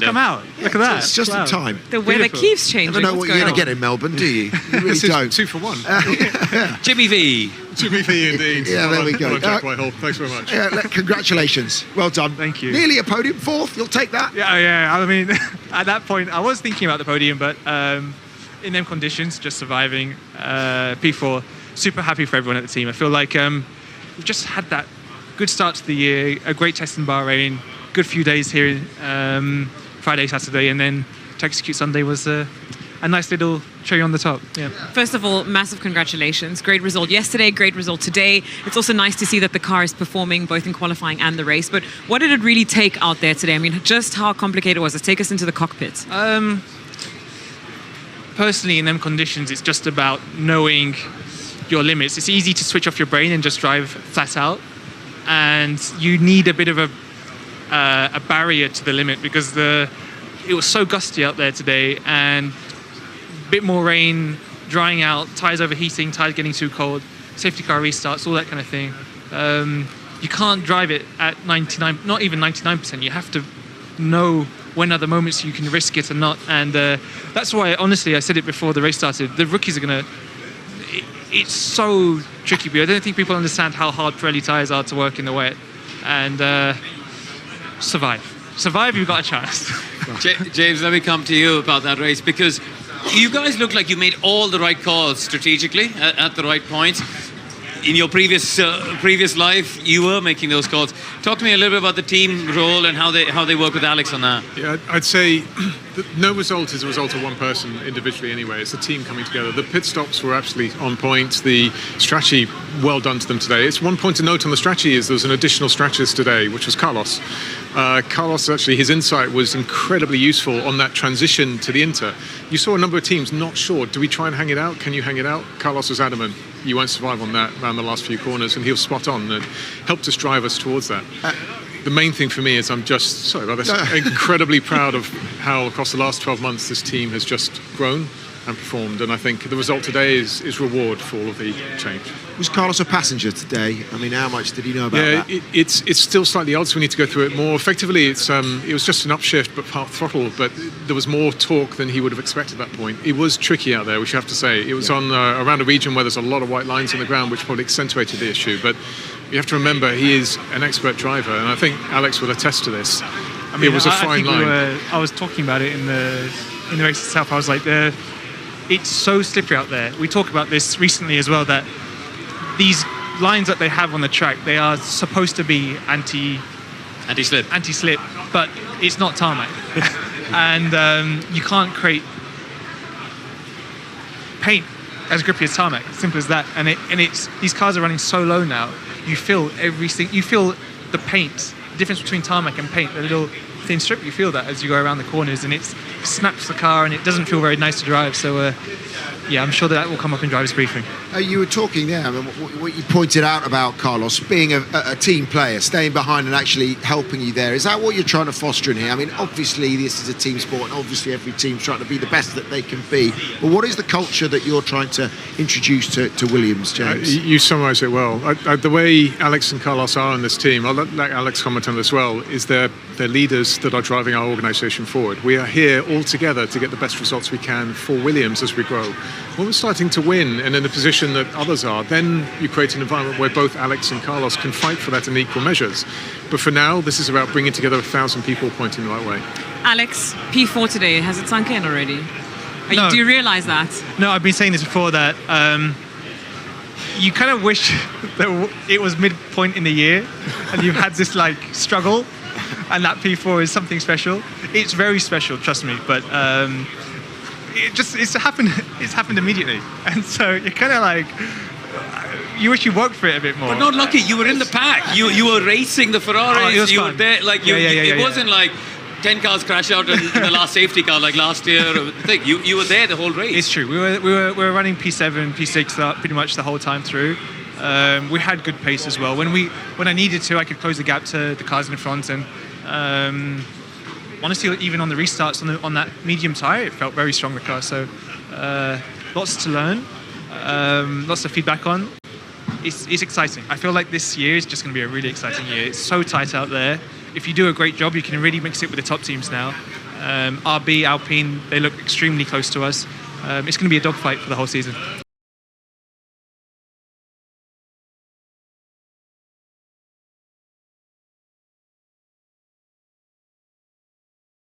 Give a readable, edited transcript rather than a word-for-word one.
come out. Look at that. It's just in time. The weather keeps changing. You never know what you're going to get in Melbourne, do you? You really don't. 2 for 1. Jimmy V. Jimmy V indeed. Yeah, there we go. Well done, Jack Whitehall. Thanks very much. Congratulations. Well done. Thank you. Nearly a podium, 4th. You'll take that. Yeah. I mean, at that point, I was thinking about the podium, but in them conditions, just surviving, P4, super happy for everyone at the team. I feel like we've just had that good start to the year, a great test in Bahrain, good few days here, Friday, Saturday, and then to execute Sunday was a nice little cherry on the top. Yeah. First of all, massive congratulations. Great result yesterday, great result today. It's also nice to see that the car is performing both in qualifying and the race. But what did it really take out there today? I mean, just how complicated was it? Take us into the cockpit. Personally, in them conditions, it's just about knowing your limits. It's easy to switch off your brain and just drive flat out. And you need a bit of a barrier to the limit because it was so gusty out there today and a bit more rain, drying out, tyres overheating, tyres getting too cold, safety car restarts, all that kind of thing. You can't drive it at 99, not even 99%. You have to know when are the moments you can risk it or not. And that's why, honestly, I said it before the race started, the rookies are going to... It's so tricky, but I don't think people understand how hard Pirelli tyres are to work in the wet. And survive, you've got a chance. James, let me come to you about that race, because you guys look like you made all the right calls strategically at the right points. In your previous life, you were making those calls. Talk to me a little bit about the team role and how they work with Alex on that. Yeah, I'd say that no result is a result of one person individually anyway. It's a team coming together. The pit stops were absolutely on point. The strategy, well done to them today. It's one point to note on the strategy is there was an additional strategist today, which was Carlos. Carlos, actually, his insight was incredibly useful on that transition to the Inter. You saw a number of teams not sure. Do we try and hang it out? Can you hang it out? Carlos was adamant. You won't survive on that around the last few corners, and he was spot on and helped us drive us towards that. The main thing for me is I'm just, sorry about this, incredibly proud of how across the last 12 months this team has just grown and performed, and I think the result today is reward for all of the change. Was Carlos a passenger today? I mean, how much did he know about that? It's still slightly odd, so we need to go through it more. Effectively, it was just an upshift, but part throttle, but there was more torque than he would have expected at that point. It was tricky out there, we should have to say. It was on around a region where there's a lot of white lines on the ground, which probably accentuated the issue, but you have to remember he is an expert driver, and I think Alex will attest to this. I mean, it was a fine line. I was talking about it in the race itself. I was like, it's so slippery out there. We talk about this recently as well, that these lines that they have on the track, they are supposed to be anti-slip, but it's not tarmac. And you can't create paint as grippy as tarmac. Simple as that. And it's these cars are running so low now. You feel you feel the paint, the difference between tarmac and paint, the little thin strip. You feel that as you go around the corners, and it snaps the car, and it doesn't feel very nice to drive. So yeah, I'm sure that will come up in driver's briefing. You were talking there, I mean, what you pointed out about Carlos being a team player, staying behind and actually helping you there. Is that what you're trying to foster in here? I mean, obviously this is a team sport, and obviously every team's trying to be the best that they can be. But what is the culture that you're trying to introduce to Williams, James? You summarised it well. The way Alex and Carlos are on this team, I'll let Alex comment on this as well, is they're leaders that are driving our organisation forward. We are here all together to get the best results we can for Williams as we grow. When we're starting to win and in a position that others are, then you create an environment where both Alex and Carlos can fight for that in equal measures. But for now, this is about bringing together 1,000 people pointing the right way. Alex, P4 today, has it sunk in already? Do you realise that? No, I've been saying this before, that you kind of wish that it was midpoint in the year and you've had this like struggle, and that P4 is something special. It's very special, trust me, but it's happened immediately, and so you're kind of like, you wish you worked for it a bit more. But not lucky, you were in the pack. You were racing the Ferraris. You were there, like it wasn't like 10 cars crashed out in the last safety car like last year. You were there the whole race. It's true. We were running P7, P6 pretty much the whole time through. We had good pace as well. When I needed to, I could close the gap to the cars in front, and honestly, even on the restarts on that medium tyre, it felt very strong, the car. So lots to learn, lots to feedback on. It's exciting. I feel like this year is just going to be a really exciting year. It's so tight out there. If you do a great job, you can really mix it with the top teams now. RB, Alpine, they look extremely close to us. It's going to be a dogfight for the whole season.